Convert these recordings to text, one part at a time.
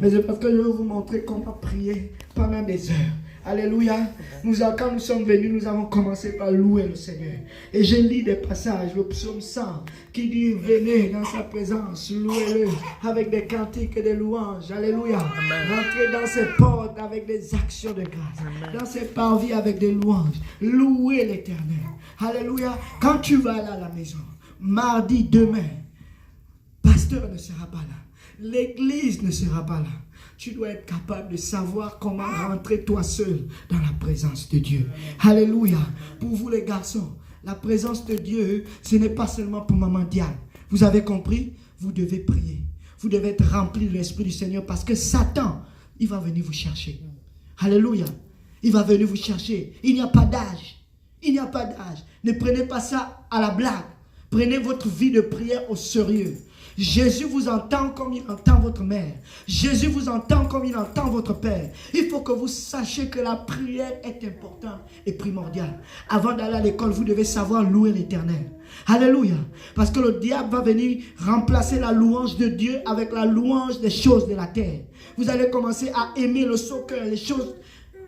Mais c'est parce que je veux vous montrer comment prier pendant des heures. Alléluia. Quand nous sommes venus, nous avons commencé par louer le Seigneur. Et je lis des passages, le psaume 100, qui dit, venez dans sa présence, louez-le avec des cantiques et des louanges. Alléluia. Rentrez dans ses portes avec des actions de grâce. Dans ses parvis avec des louanges. Louez l'Éternel. Alléluia. Quand tu vas aller à la maison, mardi, demain, pasteur ne sera pas là. L'église ne sera pas là. Tu dois être capable de savoir comment rentrer toi seul dans la présence de Dieu. Alléluia. Pour vous les garçons, la présence de Dieu, ce n'est pas seulement pour Maman Diane. Vous avez compris? Vous devez prier. Vous devez être rempli de l'Esprit du Seigneur parce que Satan, il va venir vous chercher. Alléluia. Il va venir vous chercher. Il n'y a pas d'âge. Il n'y a pas d'âge. Ne prenez pas ça à la blague. Prenez votre vie de prière au sérieux. Jésus vous entend comme il entend votre mère. Jésus vous entend comme il entend votre père. Il faut que vous sachiez que la prière est importante et primordiale. Avant d'aller à l'école, vous devez savoir louer l'Éternel. Alléluia. Parce que le diable va venir remplacer la louange de Dieu avec la louange des choses de la terre. Vous allez commencer à aimer le soccer, les choses.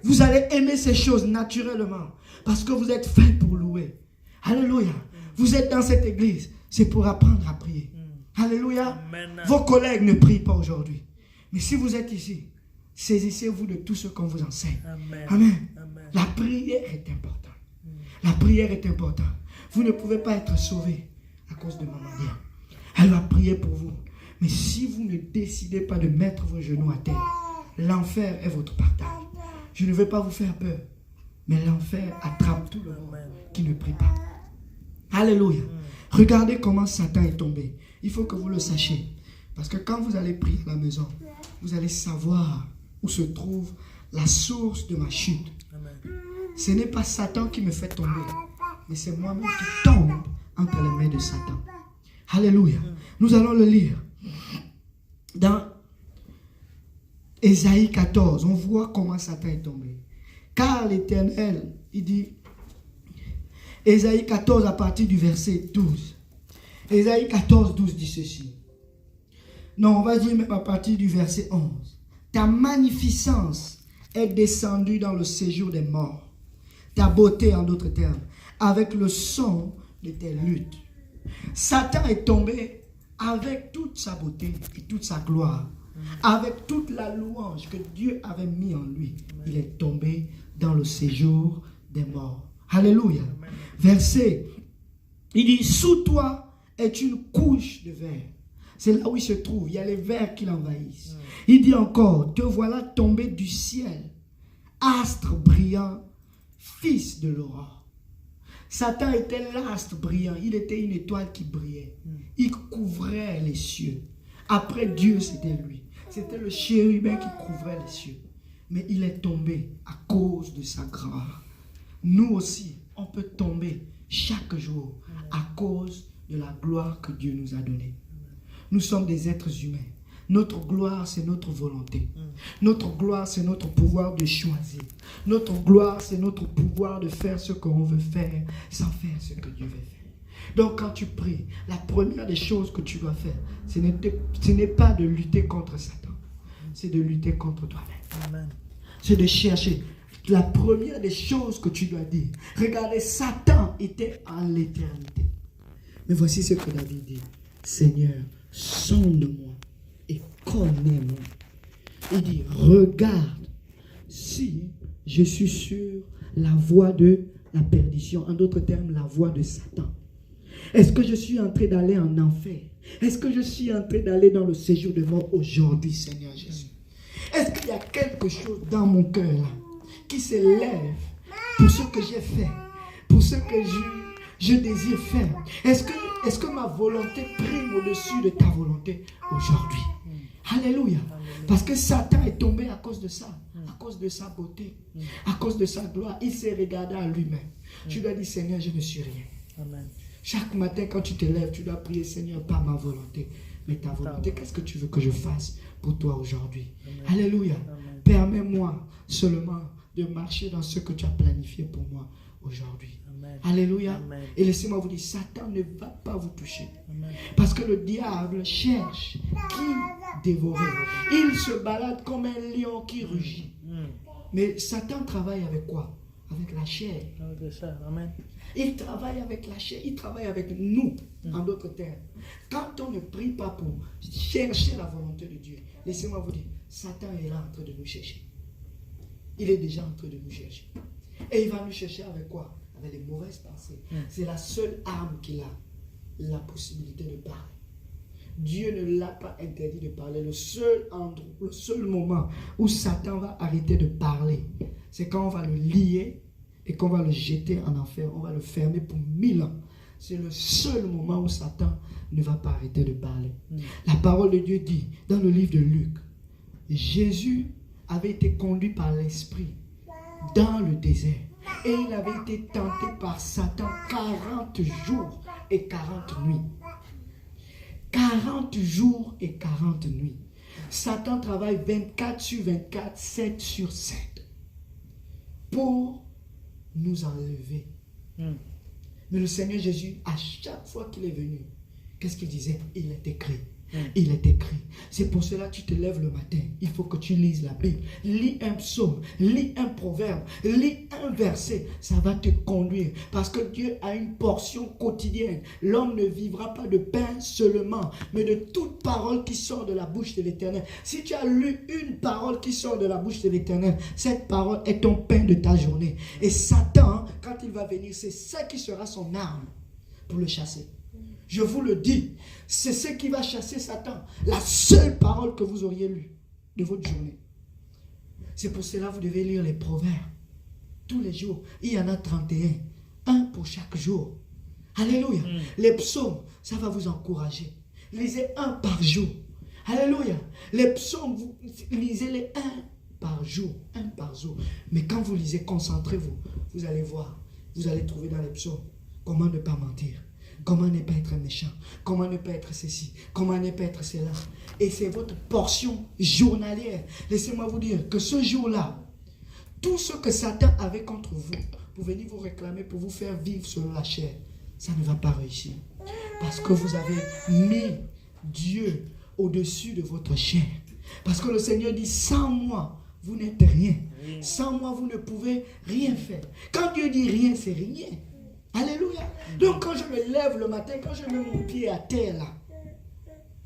Vous allez aimer ces choses naturellement. Parce que vous êtes fait pour louer. Alléluia. Vous êtes dans cette église. C'est pour apprendre à prier. Alléluia. Amen. Vos collègues ne prient pas aujourd'hui. Mais si vous êtes ici, saisissez-vous de tout ce qu'on vous enseigne. Amen. Amen. Amen. La prière est importante. La prière est importante. Vous ne pouvez pas être sauvé à cause de Maman Diane. Elle va prier pour vous. Mais si vous ne décidez pas de mettre vos genoux à terre, l'enfer est votre partage. Je ne veux pas vous faire peur. Mais l'enfer attrape tout le monde qui ne prie pas. Alléluia. Regardez comment Satan est tombé. Il faut que vous le sachiez. Parce que quand vous allez prier à la maison, vous allez savoir où se trouve la source de ma chute. Amen. Ce n'est pas Satan qui me fait tomber, mais c'est moi-même qui tombe entre les mains de Satan. Alléluia. Nous allons le lire. Dans Ésaïe 14, on voit comment Satan est tombé. Car l'Éternel, il dit, Ésaïe 14 à partir du verset 12. Ésaïe 14, 12 dit ceci. Non, on va dire même à partir du verset 11. Ta magnificence est descendue dans le séjour des morts. Ta beauté, en d'autres termes, avec le son de tes luttes. Satan est tombé avec toute sa beauté et toute sa gloire. Avec toute la louange que Dieu avait mis en lui. Il est tombé dans le séjour des morts. Alléluia. Verset, il dit, sous toi est une couche de verre. C'est là où il se trouve. Il y a les vers qui l'envahissent. Il dit encore, te voilà tombé du ciel, astre brillant, fils de l'aurore. Satan était l'astre brillant. Il était une étoile qui brillait. Il couvrait les cieux. Après Dieu, c'était lui. C'était le chérubin qui couvrait les cieux. Mais il est tombé à cause de sa gloire. Nous aussi, on peut tomber chaque jour à cause de la gloire que Dieu nous a donnée. Nous sommes des êtres humains. Notre gloire, c'est notre volonté. Notre gloire, c'est notre pouvoir de choisir. Notre gloire, c'est notre pouvoir de faire ce qu'on veut faire sans faire ce que Dieu veut faire. Donc quand tu pries, la première des choses que tu dois faire, ce n'est pas de lutter contre Satan. C'est de lutter contre toi-même. C'est de chercher. La première des choses que tu dois dire. Regardez, Satan était en l'éternité. Mais voici ce que David dit. Seigneur, sonde-moi et connais-moi. Il dit, regarde si je suis sur la voie de la perdition. En d'autres termes, la voie de Satan. Est-ce que je suis en train d'aller en enfer? Est-ce que je suis en train d'aller dans le séjour de mort aujourd'hui, Seigneur Jésus? Est-ce qu'il y a quelque chose dans mon cœur là qui s'élève pour ce que j'ai fait, pour ce que je désire faire? Est-ce que ma volonté prime au-dessus de ta volonté aujourd'hui? Alléluia. Parce que Satan est tombé à cause de ça, à cause de sa beauté, à cause de sa gloire. Il s'est regardé à lui-même. Tu dois dire, Seigneur, je ne suis rien. Amen. Chaque matin, quand tu te lèves, tu dois prier, Seigneur, pas ma volonté, mais ta volonté. Qu'est-ce que tu veux que je fasse pour toi aujourd'hui? Alléluia. Permets-moi seulement de marcher dans ce que tu as planifié pour moi aujourd'hui. Amen. Alléluia. Amen. Et laissez-moi vous dire, Satan ne va pas vous toucher. Amen. Parce que le diable cherche qui dévorer. Il se balade comme un lion qui rugit. Mais Satan travaille avec quoi? Avec la chair. Avec ça. Amen. Il travaille avec la chair, il travaille avec nous, en d'autres termes. Quand on ne prie pas pour chercher la volonté de Dieu, laissez-moi vous dire, Satan est là en train de nous chercher. Il est déjà en train de nous chercher. Et il va nous chercher avec quoi? Avec les mauvaises pensées. C'est la seule arme qu'il a, la possibilité de parler. Dieu ne l'a pas interdit de parler. Le seul moment où Satan va arrêter de parler, c'est quand on va le lier et qu'on va le jeter en enfer. On va le fermer pour 1000 ans. C'est le seul moment où Satan ne va pas arrêter de parler. La parole de Dieu dit, dans le livre de Luc, Jésus avait été conduit par l'Esprit dans le désert. Et il avait été tenté par Satan 40 jours et 40 nuits. 40 jours et 40 nuits. Satan travaille 24 sur 24, 7 sur 7 pour nous enlever. Mais le Seigneur Jésus, à chaque fois qu'il est venu, qu'est-ce qu'il disait? Il est écrit. Il est écrit. C'est pour cela que tu te lèves le matin. Il faut que tu lises la Bible. Lis un psaume, lis un proverbe, lis un verset. Ça va te conduire. Parce que Dieu a une portion quotidienne. L'homme ne vivra pas de pain seulement, mais de toute parole qui sort de la bouche de l'Éternel. Si tu as lu une parole qui sort de la bouche de l'Éternel, cette parole est ton pain de ta journée. Et Satan, quand il va venir, c'est ça qui sera son arme pour le chasser. Je vous le dis, c'est ce qui va chasser Satan. La seule parole que vous auriez lue de votre journée. C'est pour cela que vous devez lire les proverbes. Tous les jours. Il y en a 31. Un pour chaque jour. Alléluia. Les psaumes, ça va vous encourager. Lisez un par jour. Alléluia. Les psaumes, vous lisez-les un par jour. Un par jour. Mais quand vous lisez, concentrez-vous. Vous allez voir. Vous allez trouver dans les psaumes comment ne pas mentir. Comment ne pas être méchant? Comment ne pas être ceci? Comment ne pas être cela? Et c'est votre portion journalière. Laissez-moi vous dire que ce jour-là, tout ce que Satan avait contre vous, pour venir vous réclamer, pour vous faire vivre selon la chair, ça ne va pas réussir. Parce que vous avez mis Dieu au-dessus de votre chair. Parce que le Seigneur dit, sans moi, vous n'êtes rien. Sans moi, vous ne pouvez rien faire. Quand Dieu dit rien, c'est rien. Alléluia. Donc quand je me lève le matin, quand je mets mon pied à terre là,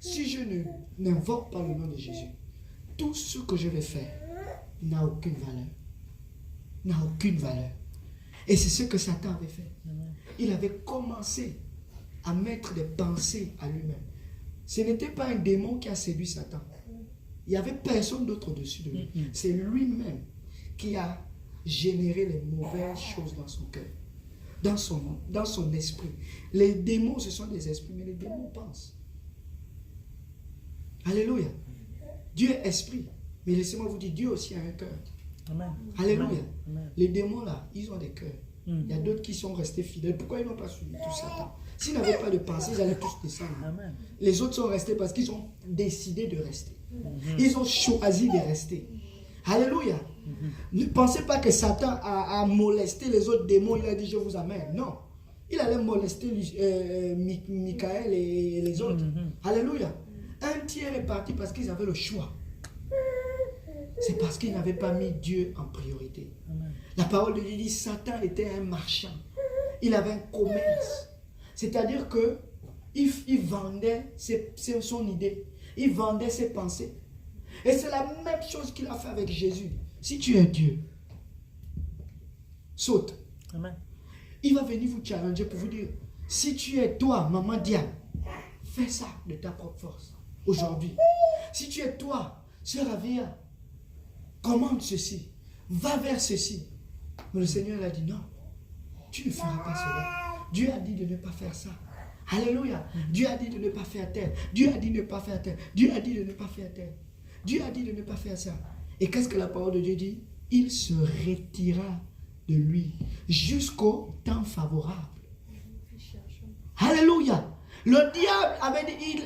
si je n'invoque pas le nom de Jésus, tout ce que je vais faire n'a aucune valeur. N'a aucune valeur. Et c'est ce que Satan avait fait. Il avait commencé à mettre des pensées à lui-même. Ce n'était pas un démon qui a séduit Satan. Il n'y avait personne d'autre au-dessus de lui. C'est lui-même qui a généré les mauvaises choses dans son cœur. Dans son esprit. Les démons, ce sont des esprits, mais les démons pensent. Alléluia. Dieu est esprit. Mais laissez-moi vous dire, Dieu aussi a un cœur. Amen. Alléluia. Amen. Les démons là, ils ont des cœurs. Il y a d'autres qui sont restés fidèles. Pourquoi ils n'ont pas suivi tout Satan? S'ils n'avaient pas de pensée, ils allaient tous descendre. Amen. Les autres sont restés parce qu'ils ont décidé de rester. Ils ont choisi de rester. Alléluia. Ne pensez pas que Satan a molesté les autres démons. Il a dit je vous amène. Non. Il allait molester Michael et les autres. Alléluia. Un tiers est parti parce qu'ils avaient le choix. C'est parce qu'ils n'avaient pas mis Dieu en priorité. Amen. La parole de Dieu dit Satan était un marchand. Il avait un commerce. C'est-à-dire que il vendait son idée. Il vendait ses pensées. Et c'est la même chose qu'il a fait avec Jésus. Si tu es Dieu, saute. Amen. Il va venir vous challenger pour vous dire, si tu es toi, maman Diane, fais ça de ta propre force aujourd'hui. Si tu es toi, sœur Avia, commande ceci, va vers ceci. Mais le Seigneur a dit non, tu ne feras pas cela. Dieu a dit de ne pas faire ça. Alléluia. Dieu a dit de ne pas faire tel. Dieu a dit de ne pas faire tel. Dieu a dit de ne pas faire tel. Dieu a dit de ne pas faire ça. Et qu'est-ce que la parole de Dieu dit? Il se retira de lui jusqu'au temps favorable. Alléluia. Le diable avait dit,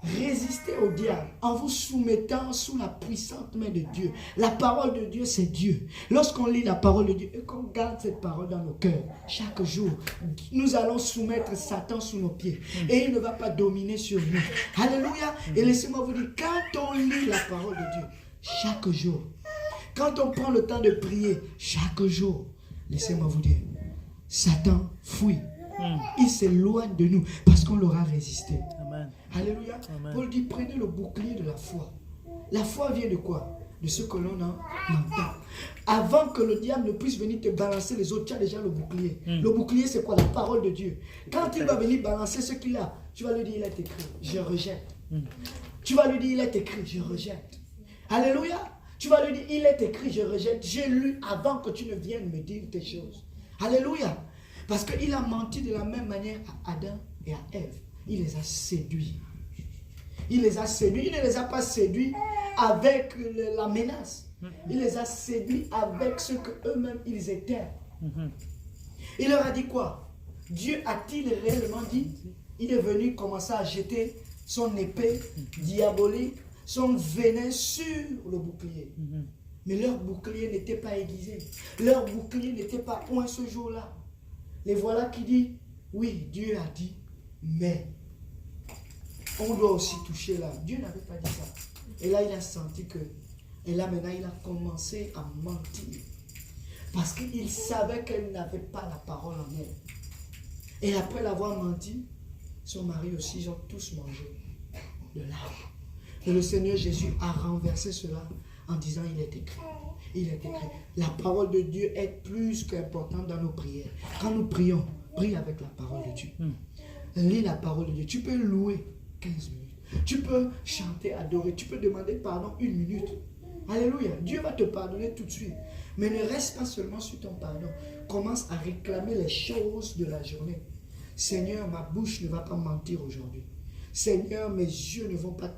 Résistez au diable en vous soumettant sous la puissante main de Dieu. La parole de Dieu, c'est Dieu. Lorsqu'on lit la parole de Dieu et qu'on garde cette parole dans nos cœurs, chaque jour, nous allons soumettre Satan sous nos pieds. Et il ne va pas dominer sur nous. Alléluia. Et laissez-moi vous dire, quand on lit la parole de Dieu, chaque jour, quand on prend le temps de prier, chaque jour, laissez-moi vous dire, Satan fuit. Il s'éloigne de nous parce qu'on l'aura résisté. Amen. Alléluia. Amen. Paul dit, prenez le bouclier de la foi. La foi vient de quoi? De ce que l'on entend. Avant que le diable ne puisse venir te balancer les autres, tu as déjà le bouclier. Le bouclier, c'est quoi? La parole de Dieu. Quand il va venir balancer ce qu'il a, tu vas lui dire, il est écrit, je rejette. Tu vas lui dire, il est écrit, je rejette. Alléluia. Tu vas lui dire, il est écrit, je rejette. J'ai lu avant que tu ne viennes me dire tes choses. Alléluia. Parce qu'il a menti de la même manière à Adam et à Ève. Il les a séduits. Il les a séduits. Il ne les a pas séduits avec la menace. Il les a séduits avec ce qu'eux-mêmes ils étaient. Il leur a dit quoi? Dieu a-t-il réellement dit? Il est venu commencer à jeter son épée diabolique, son venin sur le bouclier. Mais leur bouclier n'était pas aiguisé. Leur bouclier n'était pas point ce jour-là. Les voilà qui disent, oui, Dieu a dit, mais on doit aussi toucher là. Dieu n'avait pas dit ça. Et là, il a senti que, et là maintenant, il a commencé à mentir. Parce qu'il savait qu'elle n'avait pas la parole en elle. Et après l'avoir menti, son mari aussi, ils ont tous mangé de l'arbre. Et le Seigneur Jésus a renversé cela en disant, il est écrit. Il est écrit. La parole de Dieu est plus qu'importante dans nos prières. Quand nous prions, prie avec la parole de Dieu. Lis la parole de Dieu. Tu peux louer 15 minutes. Tu peux chanter, adorer. Tu peux demander pardon 1 minute. Alléluia. Dieu va te pardonner tout de suite. Mais ne reste pas seulement sur ton pardon. Commence à réclamer les choses de la journée. Seigneur, ma bouche ne va pas mentir aujourd'hui. Seigneur, mes yeux ne vont pas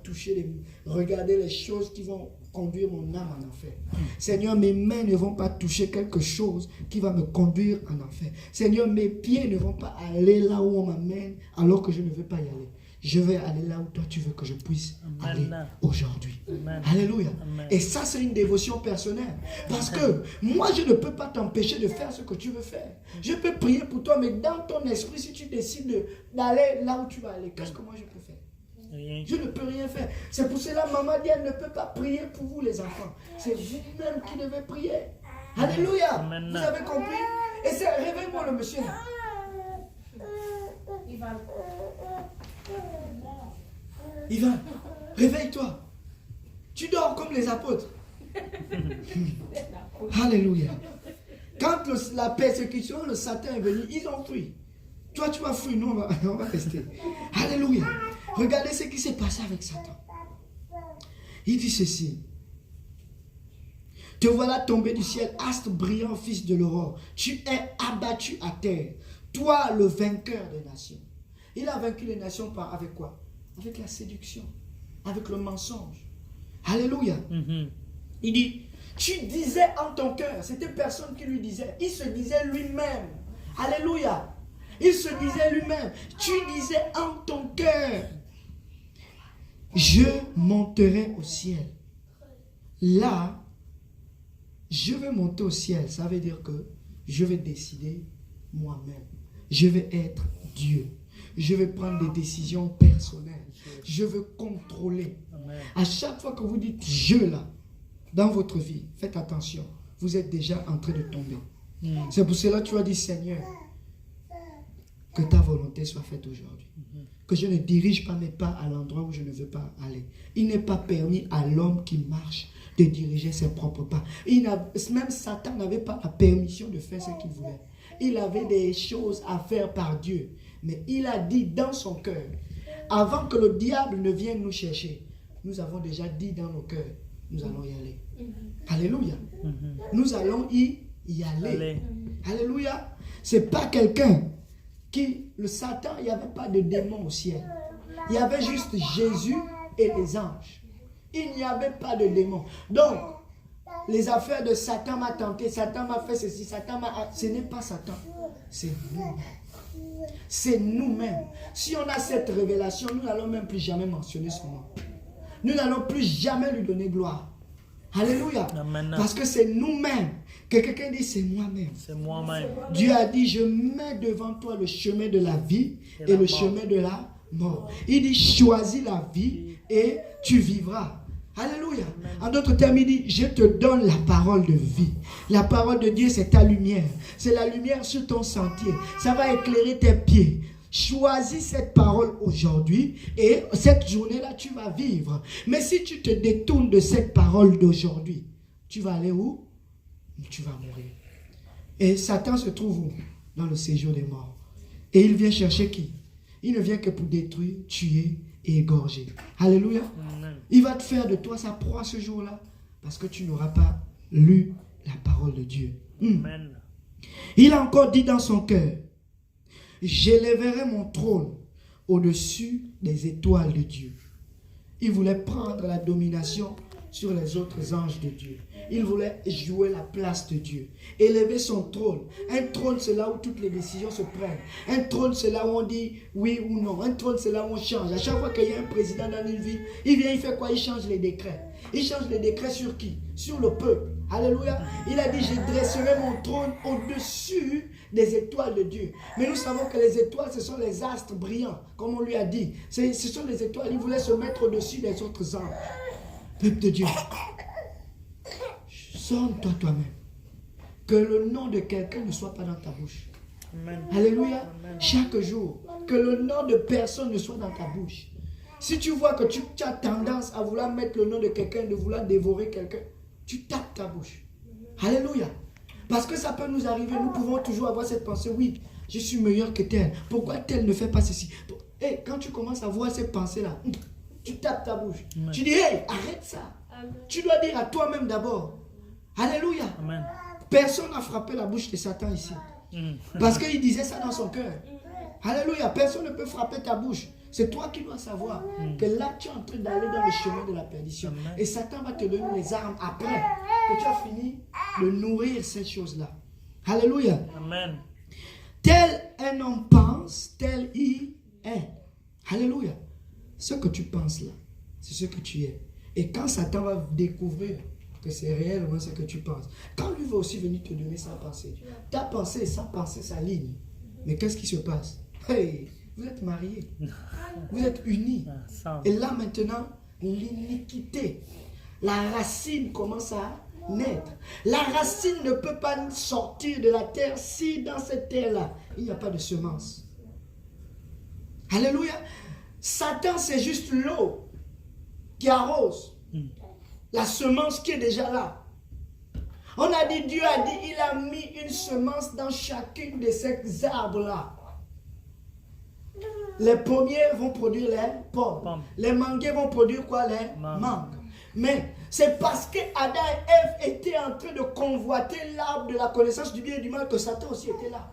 regarder les choses qui vont conduire mon âme en enfer. Seigneur, mes mains ne vont pas toucher quelque chose qui va me conduire en enfer. Seigneur, mes pieds ne vont pas aller là où on m'amène alors que je ne veux pas y aller. Je vais aller là où toi tu veux que je puisse aller aujourd'hui. Alléluia. Amen. Et ça, c'est une dévotion personnelle. Parce que moi, je ne peux pas t'empêcher de faire ce que tu veux faire. Je peux prier pour toi, mais dans ton esprit, si tu décides d'aller là où tu vas aller, qu'est-ce que moi je peux faire? Rien. Je ne peux rien faire. C'est pour cela, maman dit, elle ne peut pas prier pour vous les enfants. C'est vous-même qui devez prier. Alléluia. Amen. Vous avez compris? Et c'est, réveille-moi le monsieur. Ivan, réveille-toi. Tu dors comme les apôtres. Alléluia. Quand la persécution, le Satan est venu, ils ont fui. Toi, tu vas fuir, nous, on va rester. Alléluia. Regardez ce qui s'est passé avec Satan. Il dit ceci. Te voilà tombé du ciel, astre brillant, fils de l'aurore. Tu es abattu à terre. Toi, le vainqueur des nations. Il a vaincu les nations avec quoi? Avec la séduction, avec le mensonge. Alléluia. Il dit, tu disais en ton cœur, c'était personne qui lui disait, il se disait lui-même. Alléluia. Il se disait lui-même, tu disais en ton cœur, je monterai au ciel. Là, je vais monter au ciel. Ça veut dire que je vais décider moi-même. Je vais être Dieu. Je vais prendre des décisions personnelles. Je veux contrôler. Amen. À chaque fois que vous dites je là, dans votre vie, faites attention. Vous êtes déjà en train de tomber. C'est pour cela que tu as dit, Seigneur, que ta volonté soit faite aujourd'hui. Que je ne dirige pas mes pas à l'endroit où je ne veux pas aller. Il n'est pas permis à l'homme qui marche de diriger ses propres pas. Même Satan n'avait pas la permission de faire ce qu'il voulait. Il avait des choses à faire par Dieu. Mais il a dit dans son cœur, avant que le diable ne vienne nous chercher, nous avons déjà dit dans nos cœurs, nous allons y aller. Alléluia. Nous allons y aller. Alléluia. C'est pas quelqu'un qui, le Satan, il n'y avait pas de démon au ciel. Il y avait juste Jésus et les anges. Il n'y avait pas de démon. Donc, les affaires de Satan m'a tenté, Satan m'a fait ceci, Satan m'a... Ce n'est pas Satan, c'est vous. C'est nous-mêmes. Si on a cette révélation, nous n'allons même plus jamais mentionner son nom. Nous n'allons plus jamais lui donner gloire. Alléluia. Amen. Parce que c'est nous-mêmes. Que quelqu'un dit, c'est moi-même. C'est moi-même. Dieu a dit, je mets devant toi le chemin de la vie et le chemin de la mort. Il dit, choisis la vie et tu vivras. Alléluia. En d'autres termes, il dit, je te donne la parole de vie. La parole de Dieu, c'est ta lumière. C'est la lumière sur ton sentier. Ça va éclairer tes pieds. Choisis cette parole aujourd'hui et cette journée-là, tu vas vivre. Mais si tu te détournes de cette parole d'aujourd'hui, tu vas aller où? Tu vas mourir. Et Satan se trouve où? Dans le séjour des morts. Et il vient chercher qui? Il ne vient que pour détruire, tuer et égorger. Alléluia. Amen. Il va te faire de toi sa proie ce jour-là parce que tu n'auras pas lu la parole de Dieu. Amen. Il a encore dit dans son cœur, j'élèverai mon trône au-dessus des étoiles de Dieu. Il voulait prendre la domination sur les autres anges de Dieu. Il voulait jouer la place de Dieu. Élever son trône. Un trône, c'est là où toutes les décisions se prennent. Un trône, c'est là où on dit oui ou non. Un trône, c'est là où on change. À chaque fois qu'il y a un président dans une ville, il vient, il fait quoi? Il change les décrets. Il change les décrets sur qui? Sur le peuple. Alléluia. Il a dit, je dresserai mon trône au-dessus des étoiles de Dieu. Mais nous savons que les étoiles, ce sont les astres brillants, comme on lui a dit. Ce sont les étoiles. Il voulait se mettre au-dessus des autres anges. Peuple de Dieu, sonne-toi toi-même. Que le nom de quelqu'un ne soit pas dans ta bouche. Amen. Alléluia. Amen. Chaque jour, que le nom de personne ne soit dans ta bouche. Si tu vois que tu as tendance à vouloir mettre le nom de quelqu'un, de vouloir dévorer quelqu'un, tu tapes ta bouche. Alléluia. Parce que ça peut nous arriver, nous pouvons toujours avoir cette pensée, oui, je suis meilleur que tel. Pourquoi tel ne fait pas ceci? Et quand tu commences à voir ces pensées-là, tu tapes ta bouche. Amen. Tu dis, hey, arrête ça. Amen. Tu dois dire à toi-même d'abord. Alléluia. Amen. Personne n'a frappé la bouche de Satan ici. Parce qu'il disait ça dans son cœur. Alléluia. Personne ne peut frapper ta bouche. C'est toi qui dois savoir que là, tu es en train d'aller dans le chemin de la perdition. Amen. Et Satan va te donner les armes après que tu as fini de nourrir ces choses-là. Alléluia. Amen. Tel un homme pense, tel il est. Alléluia. Ce que tu penses là, c'est ce que tu es. Et quand Satan va découvrir que c'est réellement ce que tu penses, quand lui va aussi venir te donner sa pensée, ta pensée, sa ligne. Mais qu'est-ce qui se passe? Hey, vous êtes mariés, vous êtes unis. Et là maintenant, l'iniquité, la racine commence à naître. La racine ne peut pas sortir de la terre si dans cette terre-là, il n'y a pas de semence. Alléluia. Satan, c'est juste l'eau qui arrose. La semence qui est déjà là. On a dit, Dieu a dit, il a mis une semence dans chacune de ces arbres-là. Les pommiers vont produire les pommes. Les manguiers vont produire quoi? Les mangues. Mais c'est parce que Adam et Ève étaient en train de convoiter l'arbre de la connaissance du bien et du mal que Satan aussi était là.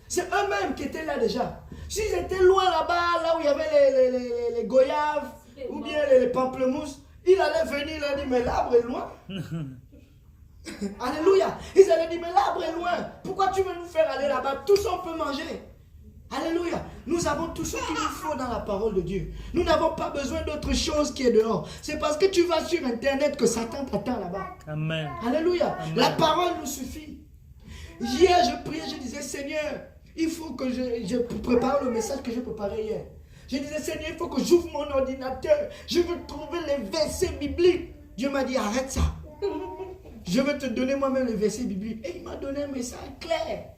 C'est eux-mêmes qui étaient là déjà. S'ils étaient loin là-bas, là où il y avait les goyaves, ou bien les pamplemousses, il allait venir, il allait dire, mais l'arbre est loin. Alléluia. Ils allaient dire, mais l'arbre est loin. Pourquoi tu veux nous faire aller là-bas? Tout ça, on peut manger. Alléluia. Nous avons tout ce qu'il nous faut dans la parole de Dieu. Nous n'avons pas besoin d'autre chose qui est dehors. C'est parce que tu vas sur Internet que Satan t'attend là-bas. Amen. Alléluia. Amen. La parole nous suffit. Hier, je priais, je disais, Seigneur, il faut que je prépare le message que j'ai préparé hier. Je disais, Seigneur, il faut que j'ouvre mon ordinateur. Je veux trouver les versets bibliques. Dieu m'a dit, arrête ça. Je vais te donner moi-même les versets bibliques. Et il m'a donné un message clair.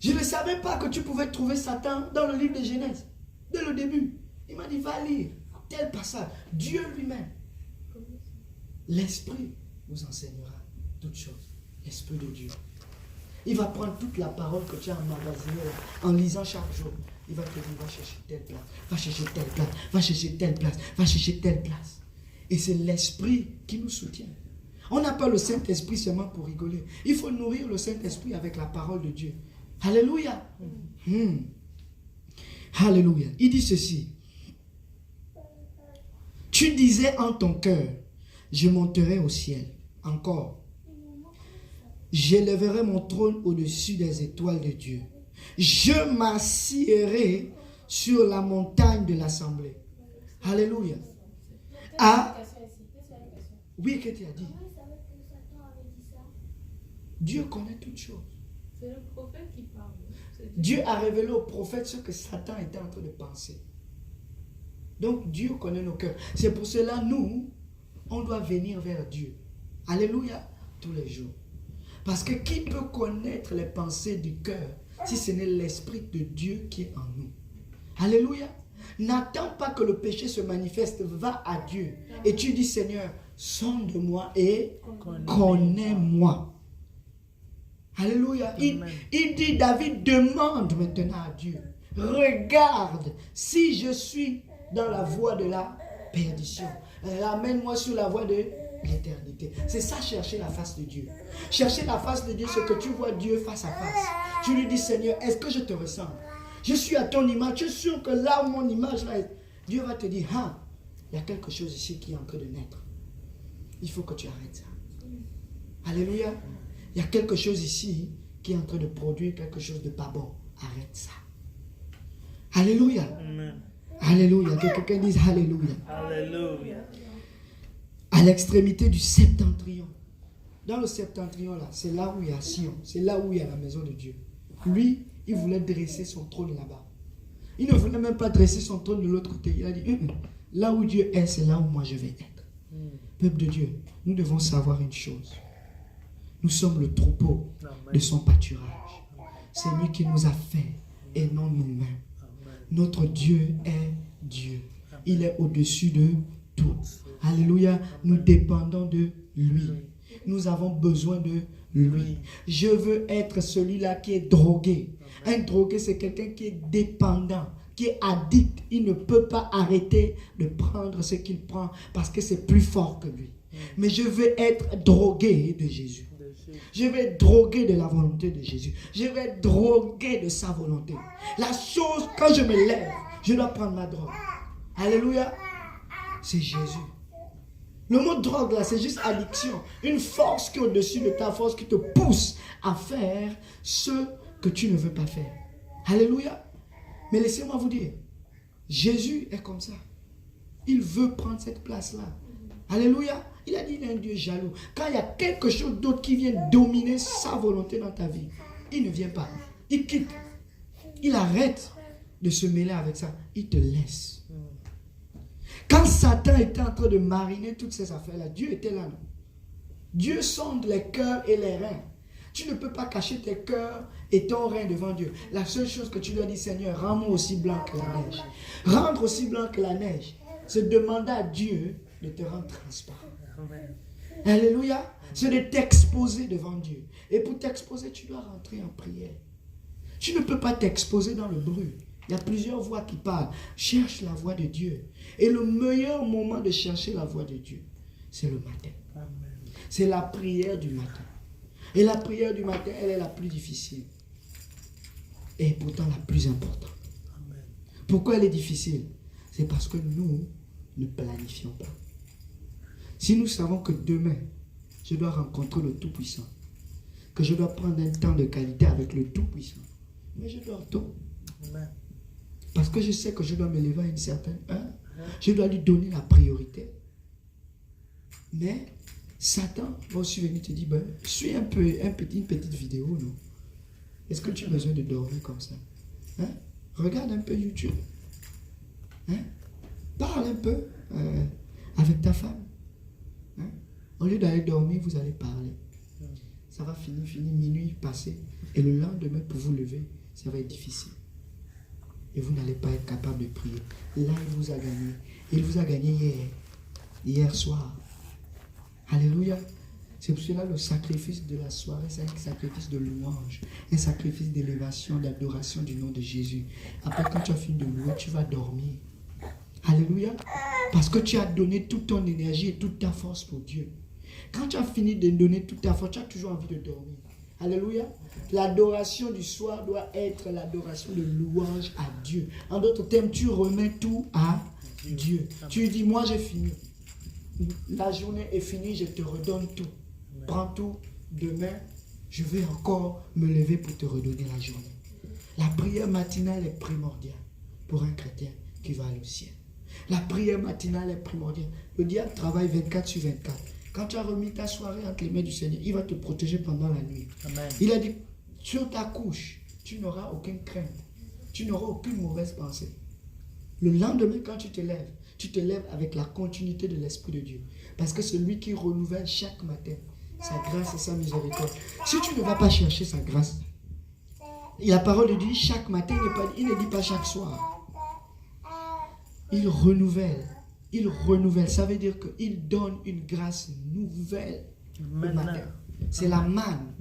Je ne savais pas que tu pouvais trouver Satan dans le livre de Genèse. Dès le début. Il m'a dit, va lire tel passage. Dieu lui-même. L'Esprit vous enseignera toutes choses. L'Esprit de Dieu. Il va prendre toute la parole que tu as emmagasinée là, en lisant chaque jour. Il va te dire, va chercher telle place, va chercher telle place, va chercher telle place, va chercher telle place. Et c'est l'Esprit qui nous soutient. On n'a pas le Saint-Esprit seulement pour rigoler. Il faut nourrir le Saint-Esprit avec la parole de Dieu. Alléluia. Alléluia. Il dit ceci. Tu disais en ton cœur, je monterai au ciel. Encore. J'élèverai mon trône au-dessus des étoiles de Dieu. Je m'assierai sur la montagne de l'assemblée. Alléluia. Ah, oui, qu'est-ce que tu as dit? Dieu connaît toutes choses. C'est le prophète qui parle. Dieu a révélé au prophète ce que Satan était en train de penser. Donc Dieu connaît nos cœurs. C'est pour cela, nous, on doit venir vers Dieu. Alléluia, tous les jours. Parce que qui peut connaître les pensées du cœur si ce n'est l'Esprit de Dieu qui est en nous? Alléluia. N'attends pas que le péché se manifeste. Va à Dieu. Et tu dis, Seigneur, sonde-moi et connais-moi. Alléluia. Il dit, David demande maintenant à Dieu. Regarde si je suis dans la voie de la perdition. Amène-moi sur la voie de l'éternité. C'est ça, chercher la face de Dieu. Chercher la face de Dieu, c'est que tu vois Dieu face à face. Tu lui dis, Seigneur, est-ce que je te ressemble? Je suis à ton image. Je suis sûr que là où mon image là est, Dieu va te dire, ah, il y a quelque chose ici qui est en train de naître. Il faut que tu arrêtes ça. Alléluia. Il y a quelque chose ici qui est en train de produire quelque chose de pas bon. Arrête ça. Alléluia. Amen. Alléluia. Que quelqu'un dise Alléluia. Alléluia. À l'extrémité du septentrion. Dans le septentrion là, c'est là où il y a Sion. C'est là où il y a la maison de Dieu. Lui, il voulait dresser son trône là-bas. Il ne voulait même pas dresser son trône de l'autre côté. Il a dit, là où Dieu est, c'est là où moi je vais être. Peuple de Dieu, nous devons savoir une chose. Nous sommes le troupeau de son pâturage. C'est lui qui nous a fait et non nous-mêmes. Notre Dieu est Dieu. Il est au-dessus de tout. Alléluia. Nous dépendons de lui. Nous avons besoin de lui. Je veux être celui-là qui est drogué. Un drogué, c'est quelqu'un qui est dépendant, qui est addict. Il ne peut pas arrêter de prendre ce qu'il prend parce que c'est plus fort que lui. Mais je veux être drogué de Jésus. Je vais être drogué de la volonté de Jésus. Je vais être drogué de sa volonté. La chose, quand je me lève, je dois prendre ma drogue. Alléluia. C'est Jésus. Le mot drogue là, c'est juste addiction. Une force qui est au-dessus de ta force, qui te pousse à faire ce que tu ne veux pas faire. Alléluia. Mais laissez-moi vous dire, Jésus est comme ça. Il veut prendre cette place-là. Alléluia. Il a dit qu'il est un Dieu jaloux. Quand il y a quelque chose d'autre qui vient dominer sa volonté dans ta vie, il ne vient pas. Il quitte. Il arrête de se mêler avec ça. Il te laisse. Quand Satan était en train de mariner toutes ces affaires-là, Dieu était là. Non? Dieu sonde les cœurs et les reins. Tu ne peux pas cacher tes cœurs et ton rein devant Dieu. La seule chose que tu dois dire, Seigneur, rends-moi aussi blanc que la neige. Rendre aussi blanc que la neige, c'est demander à Dieu de te rendre transparent. Alléluia. C'est de t'exposer devant Dieu. Et pour t'exposer, tu dois rentrer en prière. Tu ne peux pas t'exposer dans le bruit. Il y a plusieurs voix qui parlent. Cherche la voix de Dieu. Et le meilleur moment de chercher la voix de Dieu, c'est le matin. C'est la prière du matin. Et la prière du matin, elle est la plus difficile. Et pourtant la plus importante. Pourquoi elle est difficile? C'est parce que nous ne planifions pas. Si nous savons que demain, je dois rencontrer le Tout-Puissant, que je dois prendre un temps de qualité avec le Tout-Puissant, mais je dors tôt. Parce que je sais que je dois me lever à une certaine heure. Je dois lui donner la priorité. Mais Satan va aussi venir te dire, ben, suis une petite vidéo, non? Est-ce que tu as besoin de dormir comme ça? Hein? Regarde un peu YouTube. Hein? Parle un peu avec ta femme. Hein? Au lieu d'aller dormir, vous allez parler. Ça va finir, minuit passé. Et le lendemain, pour vous lever, ça va être difficile. Et vous n'allez pas être capable de prier. Là, il vous a gagné. Il vous a gagné hier soir. Alléluia. C'est pour cela le sacrifice de la soirée, c'est un sacrifice de louange, un sacrifice d'élévation, d'adoration du nom de Jésus. Après, quand tu as fini de louer, tu vas dormir. Alléluia. Parce que tu as donné toute ton énergie et toute ta force pour Dieu. Quand tu as fini de donner toute ta force, tu as toujours envie de dormir. Alléluia. L'adoration du soir doit être l'adoration de louange à Dieu. En d'autres termes, tu remets tout à Dieu. Tu lui dis, moi j'ai fini. La journée est finie, je te redonne tout. Prends tout. Demain, je vais encore me lever pour te redonner la journée. La prière matinale est primordiale pour un chrétien qui va aller au ciel. La prière matinale est primordiale. Le diable travaille 24 sur 24. Quand tu as remis ta soirée entre les mains du Seigneur, il va te protéger pendant la nuit. Amen. Il a dit, sur ta couche, tu n'auras aucune crainte. Tu n'auras aucune mauvaise pensée. Le lendemain, quand tu te lèves avec la continuité de l'Esprit de Dieu. Parce que c'est lui qui renouvelle chaque matin sa grâce et sa miséricorde. Si tu ne vas pas chercher sa grâce, et la parole de Dieu, chaque matin, il ne dit pas chaque soir. Il renouvelle. Il renouvelle. Ça veut dire qu'il donne une grâce nouvelle le matin. C'est la manne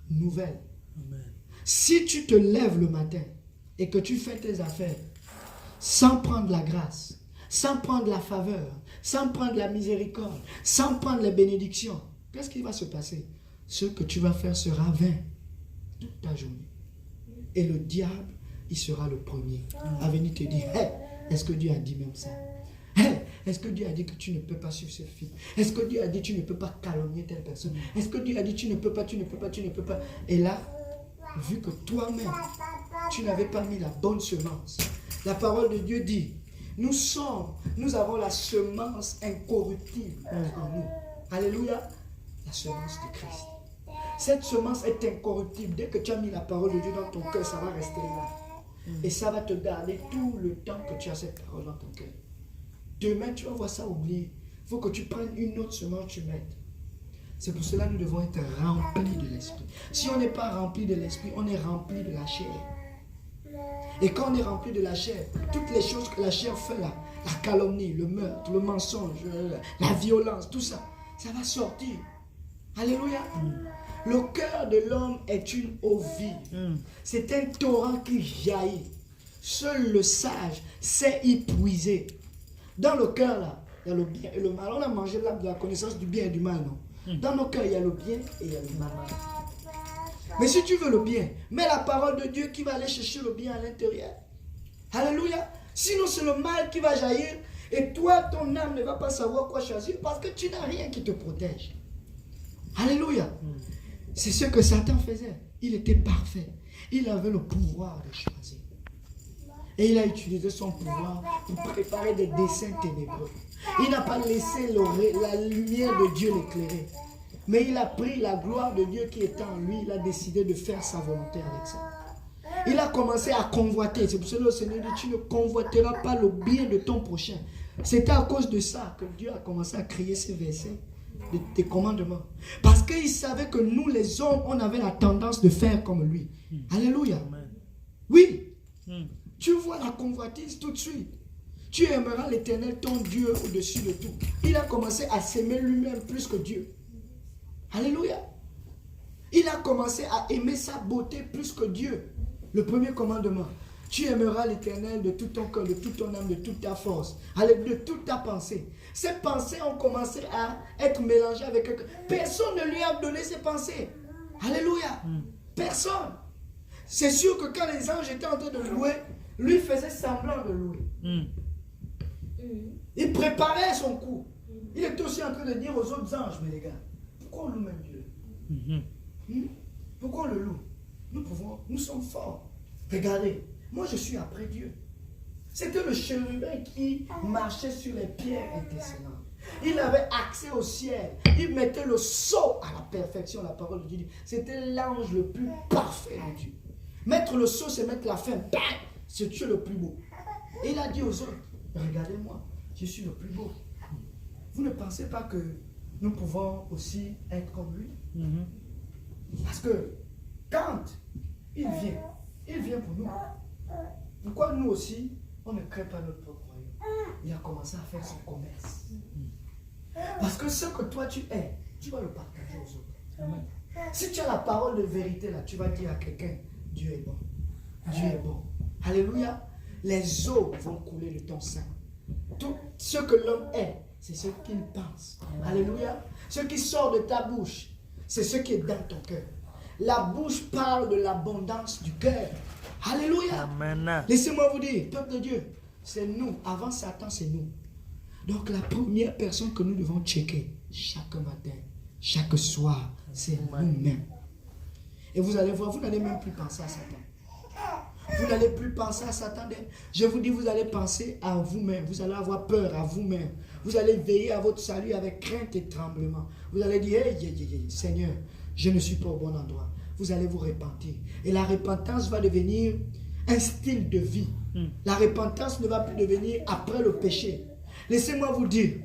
nouvelle. Amen. Si tu te lèves le matin et que tu fais tes affaires sans prendre la grâce, sans prendre la faveur, sans prendre la miséricorde, sans prendre les bénédictions, qu'est-ce qui va se passer? Ce que tu vas faire sera vain toute ta journée. Et le diable, il sera le premier à venir te dire, hey, est-ce que Dieu a dit même ça? Hey, est-ce que Dieu a dit que tu ne peux pas suivre ce film? Est-ce que Dieu a dit que tu ne peux pas calomnier telle personne? Est-ce que Dieu a dit que tu ne peux pas, tu ne peux pas, tu ne peux pas? Et là, vu que toi-même, tu n'avais pas mis la bonne semence, la parole de Dieu dit, nous avons la semence incorruptible en nous. Alléluia. La semence de Christ. Cette semence est incorruptible. Dès que tu as mis la parole de Dieu dans ton cœur, ça va rester là. Et ça va te garder tout le temps que tu as cette parole dans ton cœur. Demain, tu vas voir ça oublier. Il faut que tu prennes une autre semence, tu mettes. C'est pour cela que nous devons être remplis de l'esprit. Si on n'est pas rempli de l'esprit, on est rempli de la chair. Et quand on est rempli de la chair, toutes les choses que la chair fait là, la calomnie, le meurtre, le mensonge, la violence, tout ça, ça va sortir. Alléluia. Le cœur de l'homme est une eau vive. C'est un torrent qui jaillit. Seul le sage sait y puiser. Dans le cœur là, il y a le bien et le mal. On a mangé l'arbre de la connaissance du bien et du mal, non? Dans nos cœurs, il y a le bien et il y a le mal. Mais si tu veux le bien, mets la parole de Dieu qui va aller chercher le bien à l'intérieur. Alléluia. Sinon, c'est le mal qui va jaillir et toi, ton âme ne va pas savoir quoi choisir parce que tu n'as rien qui te protège. Alléluia. C'est ce que Satan faisait. Il était parfait. Il avait le pouvoir de choisir. Et il a utilisé son pouvoir pour préparer des desseins ténébreux. Il n'a pas laissé la lumière de Dieu l'éclairer. Mais il a pris la gloire de Dieu qui était en lui. Il a décidé de faire sa volonté avec ça. Il a commencé à convoiter. C'est pour cela que le Seigneur dit, tu ne convoiteras pas le bien de ton prochain. C'était à cause de ça que Dieu a commencé à créer ces versets des commandements. Parce qu'il savait que nous les hommes, on avait la tendance de faire comme lui. Alléluia. Oui. Tu vois la convoitise tout de suite. Tu aimeras l'Éternel, ton Dieu, au-dessus de tout. Il a commencé à s'aimer lui-même plus que Dieu. Alléluia. Il a commencé à aimer sa beauté plus que Dieu. Le premier commandement. Tu aimeras l'Éternel de tout ton cœur, de toute ton âme, de toute ta force, de toute ta pensée. Ces pensées ont commencé à être mélangées avec quelqu'un. Personne ne lui a donné ces pensées. Alléluia. Personne. C'est sûr que quand les anges étaient en train de louer, lui faisait semblant de louer. Il préparait son coup. Il était aussi en train de dire aux autres anges, mais les gars, pourquoi on loue même Dieu? Pourquoi on le loue? Nous sommes forts. Regardez, moi je suis après Dieu. C'était le chérubin qui marchait sur les pierres intercédentes. Il avait accès au ciel. Il mettait le sceau à la perfection, la parole de Dieu. C'était l'ange le plus parfait de Dieu. Mettre le sceau, c'est mettre la fin. Bam! C'est Dieu le plus beau. Et il a dit aux autres, regardez-moi, je suis le plus beau. Vous ne pensez pas que nous pouvons aussi être comme lui? Parce que quand il vient pour nous. Pourquoi nous aussi, on ne crée pas notre propre royaume? Il a commencé à faire son commerce. Parce que ce que toi tu es, tu vas le partager aux autres. Amen. Si tu as la parole de vérité là, tu vas dire à quelqu'un, Dieu est bon. Dieu est bon. Alléluia. Les eaux vont couler de ton sein. Tout ce que l'homme est, c'est ce qu'il pense. Alléluia. Ce qui sort de ta bouche, c'est ce qui est dans ton cœur. La bouche parle de l'abondance du cœur. Alléluia. Amen. Laissez-moi vous dire, peuple de Dieu, c'est nous. Avant Satan, c'est nous. Donc la première personne que nous devons checker chaque matin, chaque soir, c'est nous-mêmes. Et vous allez voir, vous n'allez même plus penser à Satan. Vous n'allez plus penser à Satan. Je vous dis, vous allez penser à vous-même. Vous allez avoir peur à vous-même. Vous allez veiller à votre salut avec crainte et tremblement. Vous allez dire, hey, Seigneur, je ne suis pas au bon endroit. Vous allez vous repentir. Et la repentance va devenir un style de vie. La repentance ne va plus devenir après le péché. Laissez-moi vous dire,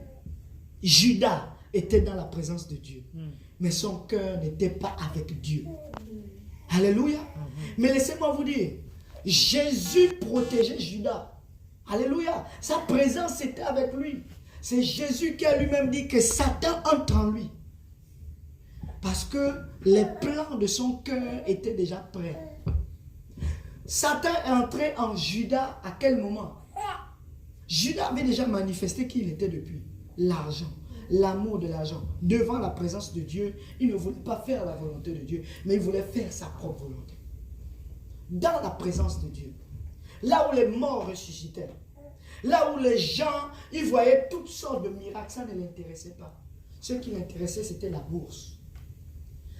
Judas était dans la présence de Dieu. Mais son cœur n'était pas avec Dieu. Alléluia. Mais laissez-moi vous dire, Jésus protégeait Judas. Alléluia. Sa présence était avec lui. C'est Jésus qui a lui-même dit que Satan entre en lui. Parce que les plans de son cœur étaient déjà prêts. Satan est entré en Judas à quel moment? Judas avait déjà manifesté qui il était depuis. L'argent. L'amour de l'argent. Devant la présence de Dieu, il ne voulait pas faire la volonté de Dieu, mais il voulait faire sa propre volonté. Dans la présence de Dieu. Là où les morts ressuscitaient. Là où les gens, ils voyaient toutes sortes de miracles, ça ne l'intéressait pas. Ce qui l'intéressait, c'était la bourse.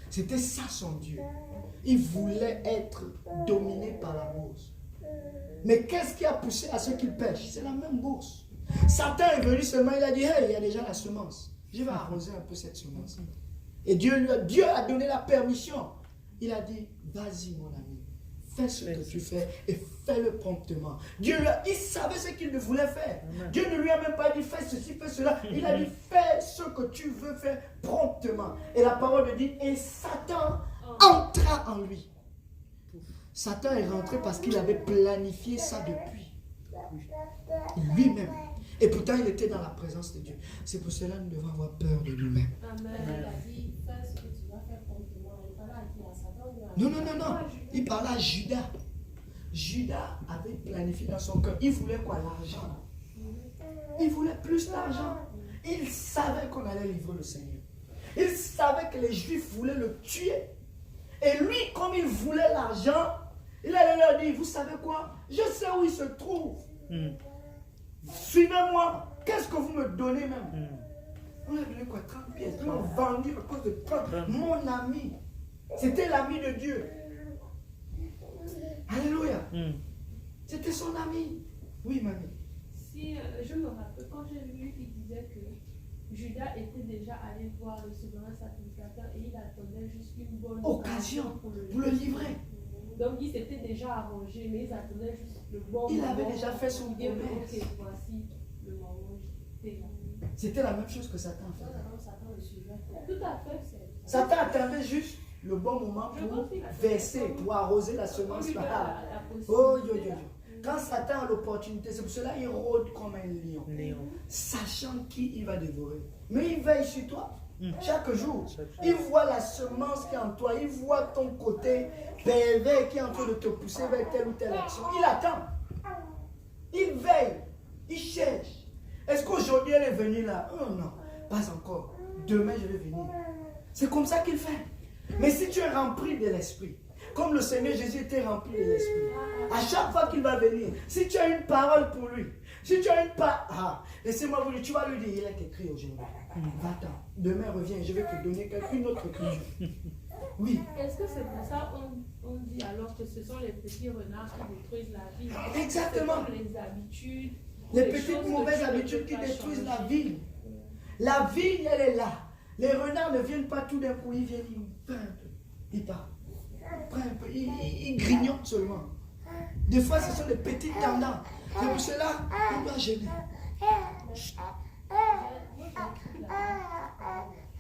C'était ça son Dieu. Il voulait être dominé par la bourse. Mais qu'est-ce qui a poussé à ce qu'il pêche? C'est la même bourse. Satan est venu seulement, il a dit, hey, il y a déjà la semence. Je vais arroser un peu cette semence. Et Dieu a donné la permission. Il a dit, vas-y mon ami, fais ce que tu fais et fais-le promptement. Il savait ce qu'il voulait faire. Dieu ne lui a même pas dit, fais ceci, fais cela. Il a dit, fais ce que tu veux faire promptement. Et la parole dit, et Satan entra en lui. Satan est rentré parce qu'il avait planifié ça depuis lui-même. Et pourtant, il était dans la présence de Dieu. C'est pour cela que nous devons avoir peur de nous-mêmes. Non. Il parlait à Judas. Judas avait planifié dans son cœur. Il voulait quoi? L'argent. Il voulait plus d'argent. Il savait qu'on allait livrer le Seigneur. Il savait que les Juifs voulaient le tuer. Et lui, comme il voulait l'argent, il allait leur dire, vous savez quoi? Je sais où il se trouve. Suivez-moi. Qu'est-ce que vous me donnez même? On a donné quoi? 30 pièces. Ils m'ont vendu à cause de 30. Mon ami. C'était l'ami de Dieu. Alléluia. C'était son ami. Oui, mamie. Si je me rappelle, quand j'ai lu, il disait que Judas était déjà allé voir le souverain sacrificateur et il attendait juste une bonne occasion pour le livrer. Donc il s'était déjà arrangé, mais ils attendaient juste le bon moment. Il avait déjà fait son dire promesse. ok, voici le moment où j'étais là. C'était la même chose que Satan faisait. Satan le suivait. Tout à fait. Satan attendait juste le bon moment pour verser, pour arroser la semence. Oh, quand Satan a l'opportunité, c'est pour cela qu'il rôde comme un lion, sachant qui il va dévorer. Mais il veille sur toi. Chaque jour, il voit la semence qui est en toi, il voit ton côté pervers qui est en train de te pousser vers telle ou telle action. Il attend, il veille, il cherche. Est-ce qu'aujourd'hui elle est venue là? Oh non, pas encore. Demain je vais venir. C'est comme ça qu'il fait. Mais si tu es rempli de l'esprit, comme le Seigneur Jésus était rempli de l'esprit, à chaque fois qu'il va venir, si tu as une parole pour lui, si tu as une parole, laissez-moi vous dire, tu vas lui dire, il est écrit aujourd'hui. Va-t'en, demain reviens, je vais te donner une autre écriture. Oui. Est-ce que c'est pour ça qu'on dit alors que ce sont les petits renards qui détruisent la vie? Exactement. Les habitudes. Les petites mauvaises habitudes qui détruisent la vie. La vie, elle est là. Les renards ne viennent pas tout d'un coup, ils viennent, ils prennent un peu, ils partent. Ils grignotent seulement. Des fois, ce sont des petites tendances. C'est pour cela qu'on doit gêner.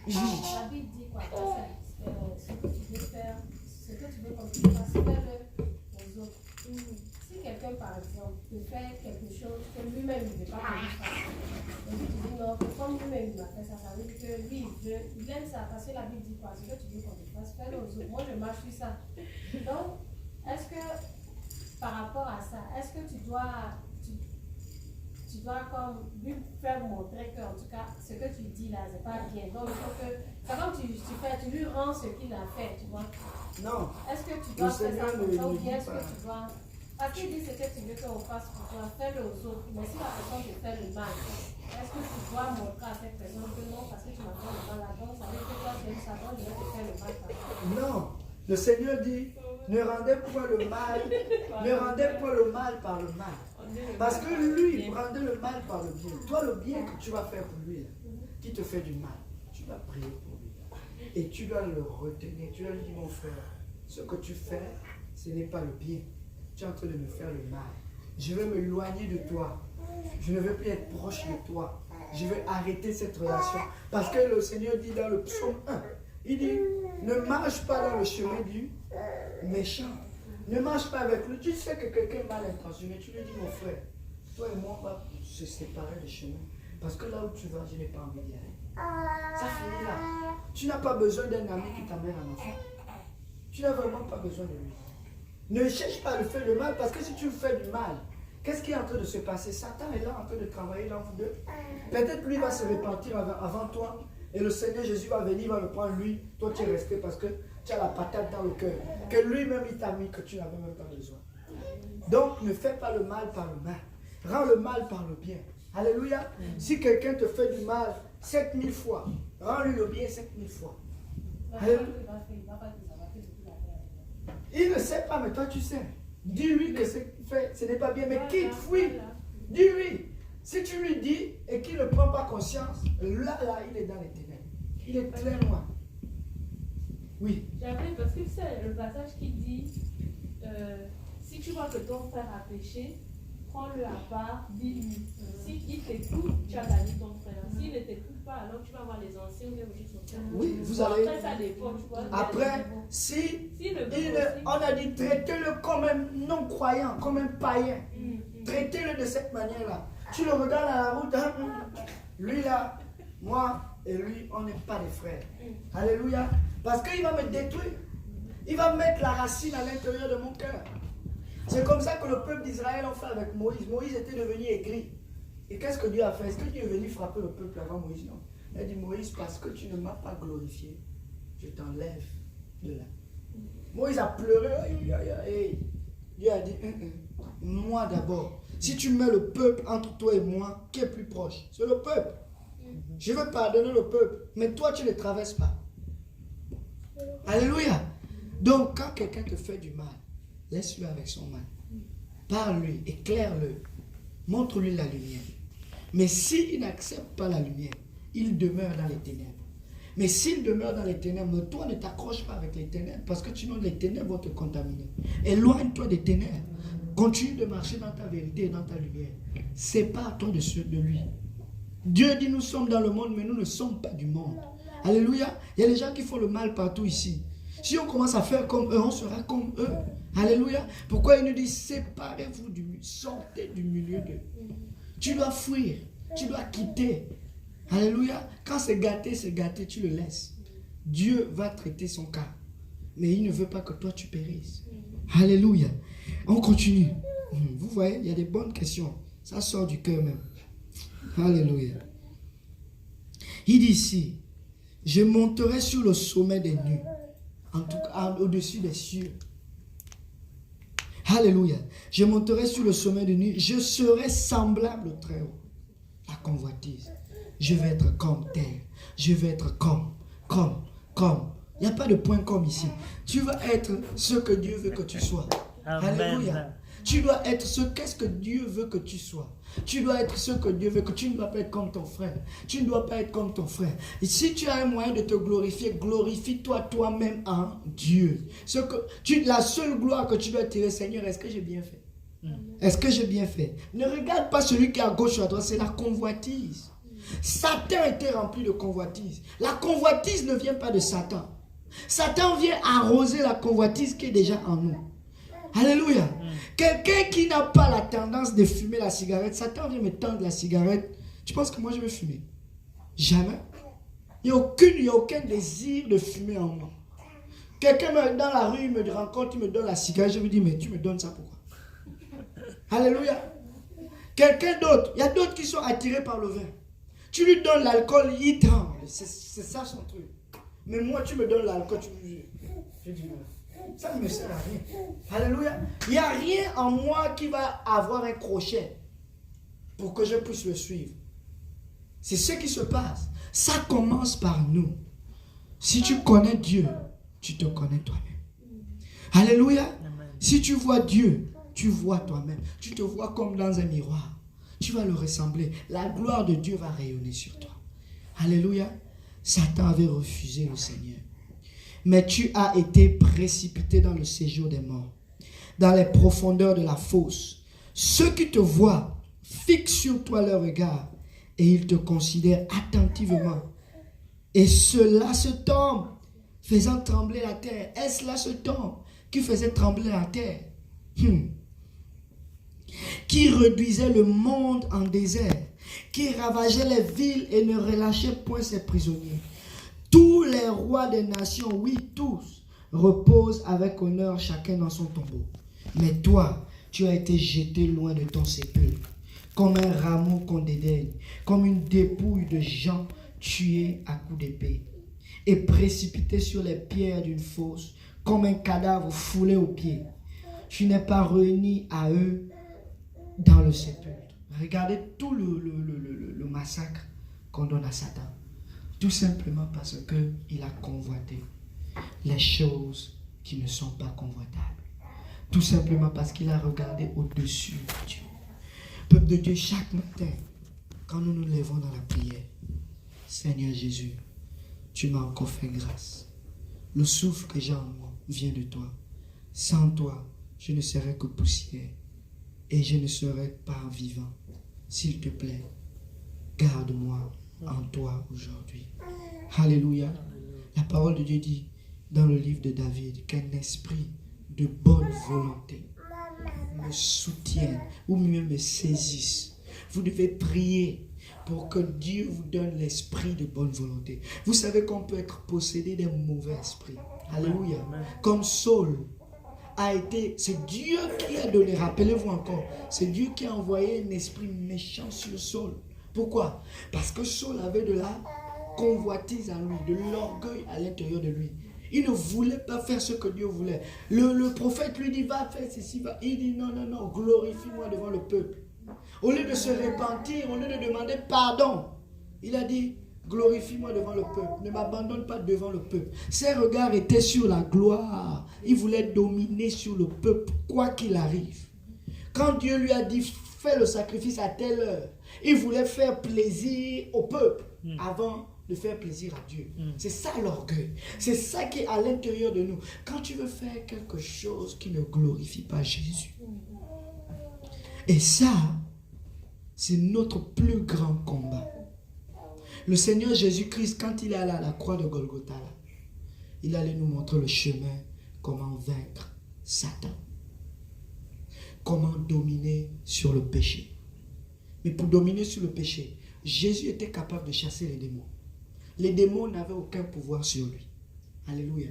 La Bible dit quoi? Ce que tu veux faire, ce que tu veux qu'on te fasse, fais-le aux autres. Si quelqu'un, par exemple, te fait quelque chose que lui-même ne veut pas que lui fasse, et puis tu dis non, que comme lui-même il m'a fait ça, ça veut dire que lui, il aime ça, parce que la Bible dit quoi? Ce que tu veux qu'on te fasse, fais-le aux autres. Moi, je marche sur ça. Donc, est-ce que, par rapport à ça, est-ce que tu dois comme lui faire montrer que, en tout cas, ce que tu dis là, c'est pas bien. Donc, il faut que, c'est comme tu lui rends ce qu'il a fait, tu vois. Non. Est-ce que tu dois faire ça comme ça, ou bien est-ce que tu dois... Parce qu'il dit ce que tu veux qu'on fasse pour toi, fais-le aux autres. Mais si la personne te fait le mal, est-ce que tu dois montrer à cette personne que non, parce que tu m'as fait le mal là-dedans, ça veut dire que toi tu aimes ça, donc je vais te faire le mal. Non. Le Seigneur dit, Ne rendez point le mal, ne rendez point le mal par le mal. Parce que lui, il rendait le mal par le bien. Toi, le bien que tu vas faire pour lui, là, qui te fait du mal, tu vas prier pour lui. Et tu dois le retenir. Tu dois lui dire, mon frère, ce que tu fais, ce n'est pas le bien. Tu es en train de me faire le mal. Je veux m'éloigner de toi. Je ne veux plus être proche de toi. Je veux arrêter cette relation. Parce que le Seigneur dit dans le psaume 1, il dit, ne marche pas dans le chemin du méchant. Ne marche pas avec lui. Tu sais que quelqu'un est mal intentionné. Tu lui dis, mon frère, toi et moi, on va se séparer de chemin. Parce que là où tu vas, je n'ai pas envie d'y aller. Ça finit là. Tu n'as pas besoin d'un ami qui t'amène en enfant. Tu n'as vraiment pas besoin de lui. Ne cherche pas à le faire le mal, parce que si tu fais du mal, qu'est-ce qui est en train de se passer? Satan est là en train de travailler dans vous deux. Peut-être lui va se repentir avant toi, et le Seigneur Jésus va venir, va le prendre lui. Toi tu es resté parce que tu as la patate dans le cœur. Que lui-même il t'a mis que tu n'avais même pas besoin. Donc ne fais pas le mal par le mal. Rends le mal par le bien. Alléluia. Si quelqu'un te fait du mal 7000 fois, rends-lui le bien 7000 fois. Alléluia. Il ne sait pas, mais toi tu sais. Dis-lui que ce qu'il fait, ce n'est pas bien, mais quitte, fuis. Dis-lui. Si tu lui dis et qu'il ne prend pas conscience, là, il est dans les ténèbres. Il est très loin. Oui. J'avais, parce que c'est le passage qui dit, si tu vois que ton frère a péché, prends-le à part, dis-lui. S'il t'écoute, tu as gagné ton frère. S'il ne t'écoute pas, alors tu vas voir les anciens ou les son frère. Oui, vous allez. Après, ça dépend, tu vois. Après, on a dit traitez-le comme un non-croyant, comme un païen. Traitez-le de cette manière-là. Tu le regardes à la route, hein? Lui là, moi et lui, on n'est pas des frères. Alléluia. Parce qu'il va me détruire. Il va mettre la racine à l'intérieur de mon cœur. C'est comme ça que le peuple d'Israël a fait avec Moïse. Moïse était devenu aigri. Et qu'est-ce que Dieu a fait? Est-ce que Dieu est venu frapper le peuple avant Moïse? Non. Il a dit, Moïse, parce que tu ne m'as pas glorifié, je t'enlève de là. Moïse a pleuré. Dieu a dit, moi d'abord. Si tu mets le peuple entre toi et moi, qui est plus proche? C'est le peuple. Je veux pardonner le peuple, mais toi tu ne traverses pas. Alléluia. Donc quand quelqu'un te fait du mal, laisse-le avec son mal. Parle-lui, éclaire-le. Montre-lui la lumière. Mais s'il n'accepte pas la lumière, il demeure dans les ténèbres. Mais s'il demeure dans les ténèbres, toi ne t'accroche pas avec les ténèbres, parce que sinon les ténèbres vont te contaminer. Éloigne-toi des ténèbres. Continue de marcher dans ta vérité et dans ta lumière. Sépare-toi de lui. Dieu dit, nous sommes dans le monde, mais nous ne sommes pas du monde. Alléluia. Il y a des gens qui font le mal partout ici. Si on commence à faire comme eux, on sera comme eux. Alléluia. Pourquoi il nous dit, séparez-vous sortez du milieu d'eux. Tu dois fuir. Tu dois quitter. Alléluia. Quand c'est gâté, tu le laisses. Dieu va traiter son cas. Mais il ne veut pas que toi tu périsses. Alléluia. On continue. Vous voyez, il y a des bonnes questions. Ça sort du cœur même. Alléluia. Il dit ici, je monterai sur le sommet des nues, en tout cas au-dessus des cieux. Alléluia. Je monterai sur le sommet des nues, je serai semblable au Très-Haut. La convoitise. Je vais être comme tel. Je vais être comme. Il n'y a pas de point comme ici. Tu vas être ce que Dieu veut que tu sois. Amen. Alléluia. Tu dois être qu'est-ce que Dieu veut que tu sois. Tu dois être ce que Dieu veut que tu ne dois pas être comme ton frère. Tu ne dois pas être comme ton frère. Et si tu as un moyen de te glorifier, glorifie-toi toi-même en Dieu. La seule gloire que tu dois tirer, Seigneur, est-ce que j'ai bien fait? Est-ce que j'ai bien fait? Ne regarde pas celui qui est à gauche ou à droite, c'est la convoitise. Satan était rempli de convoitise. La convoitise ne vient pas de Satan. Satan vient arroser la convoitise qui est déjà en nous. Alléluia. Quelqu'un qui n'a pas la tendance de fumer la cigarette, Satan vient me tendre la cigarette. Tu penses que moi je vais fumer? Jamais. Il n'y a aucun désir de fumer en moi. Quelqu'un dans la rue me rencontre, il me donne la cigarette, je lui dis, mais tu me donnes ça pourquoi? Alléluia. Quelqu'un d'autre, il y a d'autres qui sont attirés par le vin. Tu lui donnes l'alcool, il tremble. C'est ça son truc. Mais moi, tu me donnes l'alcool, je dis, ça ne me sert à rien. Alléluia. Il n'y a rien en moi qui va avoir un crochet pour que je puisse le suivre. C'est ce qui se passe. Ça commence par nous. Si tu connais Dieu, tu te connais toi-même. Alléluia. Amen. Si tu vois Dieu, tu vois toi-même. Tu te vois comme dans un miroir. Tu vas le ressembler. La gloire de Dieu va rayonner sur toi. Alléluia. Satan avait refusé le Seigneur. Mais tu as été précipité dans le séjour des morts, dans les profondeurs de la fosse. Ceux qui te voient fixent sur toi leur regard et ils te considèrent attentivement. Et cela se tombe, faisant trembler la terre. Est-ce là ce tombe qui faisait trembler la terre? Qui réduisait le monde en désert, qui ravageait les villes et ne relâchait point ses prisonniers. Tous les rois des nations, oui, tous, reposent avec honneur chacun dans son tombeau. Mais toi, tu as été jeté loin de ton sépulcre, comme un rameau qu'on dédaigne, comme une dépouille de gens tués à coups d'épée, et précipité sur les pierres d'une fosse, comme un cadavre foulé aux pieds. Tu n'es pas réuni à eux dans le sépulcre. Regardez tout le massacre qu'on donne à Satan. Tout simplement parce qu'il a convoité les choses qui ne sont pas convoitables. Tout simplement parce qu'il a regardé au-dessus de Dieu. Peuple de Dieu, chaque matin, quand nous nous levons dans la prière, Seigneur Jésus, tu m'as encore fait grâce. Le souffle que j'ai en moi vient de toi. Sans toi, je ne serais que poussière et je ne serais pas vivant. S'il te plaît, garde-moi en toi aujourd'hui. Alléluia. La parole de Dieu dit dans le livre de David qu'un esprit de bonne volonté me soutienne ou mieux me saisisse. Vous devez prier pour que Dieu vous donne l'esprit de bonne volonté. Vous savez qu'on peut être possédé d'un mauvais esprit. Alléluia. Comme Saul a été, c'est Dieu qui a donné, rappelez-vous encore, c'est Dieu qui a envoyé un esprit méchant sur Saul. Pourquoi? Parce que Saul avait de la convoitise en lui, de l'orgueil à l'intérieur de lui. Il ne voulait pas faire ce que Dieu voulait. Le prophète lui dit, va faire ceci, va. Il dit, non, non, non, glorifie-moi devant le peuple. Au lieu de se repentir, au lieu de demander pardon, il a dit, glorifie-moi devant le peuple. Ne m'abandonne pas devant le peuple. Ses regards étaient sur la gloire. Il voulait dominer sur le peuple, quoi qu'il arrive. Quand Dieu lui a dit, fais le sacrifice à telle heure, il voulait faire plaisir au peuple avant de faire plaisir à Dieu. C'est ça l'orgueil. C'est ça qui est à l'intérieur de nous. Quand tu veux faire quelque chose qui ne glorifie pas Jésus. Et ça, c'est notre plus grand combat. Le Seigneur Jésus-Christ, quand il est allé à la croix de Golgotha, il allait nous montrer le chemin, comment vaincre Satan. Comment dominer sur le péché. Mais pour dominer sur le péché, Jésus était capable de chasser les démons. Les démons n'avaient aucun pouvoir sur lui. Alléluia.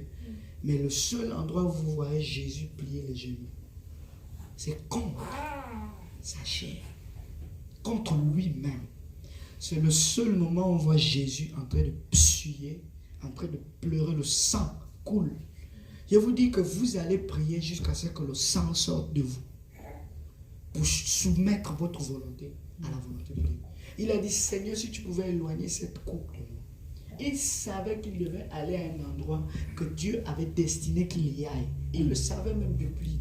Mais le seul endroit où vous voyez Jésus plier les genoux, c'est contre sa chair, contre lui-même. C'est le seul moment où on voit Jésus en train de suer, en train de pleurer, le sang coule. Je vous dis que vous allez prier jusqu'à ce que le sang sorte de vous, pour soumettre votre volonté à la volonté de Dieu. Il a dit, Seigneur, si tu pouvais éloigner cette coupe de moi. Il savait qu'il devait aller à un endroit que Dieu avait destiné qu'il y aille. Il le savait même depuis.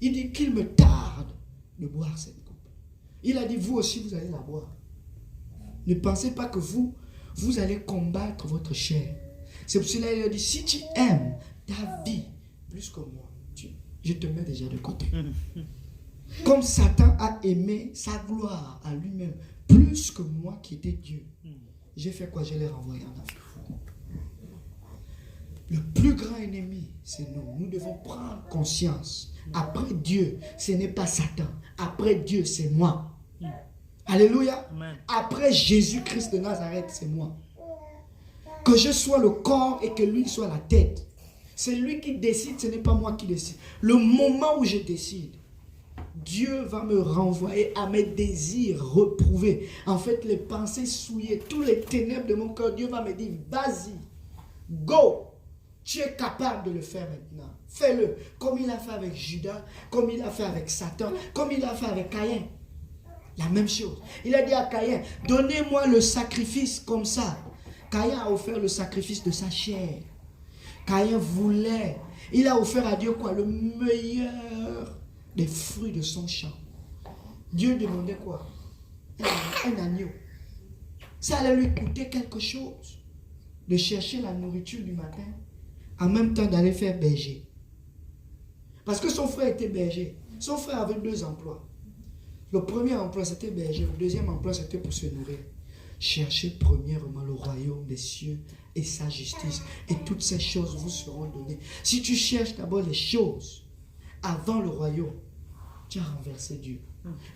Il dit qu'il me tarde de boire cette coupe. Il a dit, vous aussi, vous allez la boire. Ne pensez pas que vous allez combattre votre chair. C'est pour cela qu'il a dit, si tu aimes ta vie plus que moi, je te mets déjà de côté. Comme Satan a aimé sa gloire à lui-même plus que moi qui étais Dieu. J'ai fait quoi? Je l'ai renvoyé en enfer. Le plus grand ennemi, c'est nous. Nous devons prendre conscience. Après Dieu, ce n'est pas Satan. Après Dieu, c'est moi. Alléluia. Amen. Après Jésus-Christ de Nazareth, c'est moi. Que je sois le corps et que lui soit la tête. C'est lui qui décide, ce n'est pas moi qui décide. Le moment où je décide, Dieu va me renvoyer à mes désirs reprouvés. En fait, les pensées souillées, tous les ténèbres de mon cœur, Dieu va me dire, vas-y, go. Tu es capable de le faire maintenant. Fais-le. Comme il a fait avec Judas, comme il a fait avec Satan, comme il a fait avec Caïn. La même chose. Il a dit à Caïn, donnez-moi le sacrifice comme ça. Caïn a offert le sacrifice de sa chair. Caïn voulait. Il a offert à Dieu quoi? Le meilleur des fruits de son champ. Dieu demandait quoi? Un agneau. Ça allait lui coûter quelque chose de chercher la nourriture du matin, en même temps d'aller faire berger. Parce que son frère était berger. Son frère avait 2 emplois. Le premier emploi, c'était berger. Le deuxième emploi, c'était pour se nourrir. Cherchez premièrement le royaume des cieux et sa justice. Et toutes ces choses vous seront données. Si tu cherches d'abord les choses avant le royaume, tu as renversé Dieu.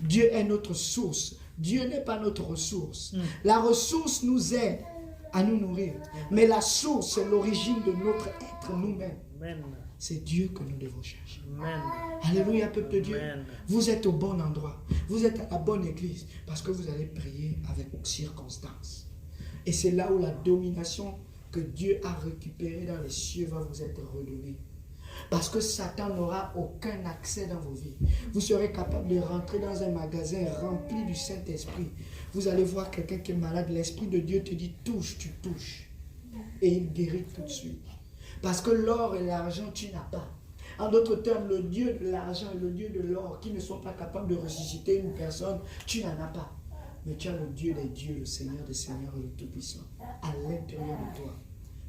Dieu est notre source. Dieu n'est pas notre ressource. La ressource nous aide à nous nourrir. Mais la source, c'est l'origine de notre être nous-mêmes. C'est Dieu que nous devons chercher. Amen. Alléluia, peuple de Dieu. Amen. Vous êtes au bon endroit. Vous êtes à la bonne église. Parce que vous allez prier avec circonstance. Et c'est là où la domination que Dieu a récupérée dans les cieux va vous être redonnée. Parce que Satan n'aura aucun accès dans vos vies. Vous serez capable de rentrer dans un magasin rempli du Saint-Esprit. Vous allez voir quelqu'un qui est malade. L'Esprit de Dieu te dit touche, tu touches. Et il guérit tout de suite. Parce que l'or et l'argent, tu n'as pas. En d'autres termes, le Dieu de l'argent et le Dieu de l'or qui ne sont pas capables de ressusciter une personne, tu n'en as pas. Mais tu as le Dieu des dieux, le Seigneur des seigneurs et le Tout-Puissant à l'intérieur de toi.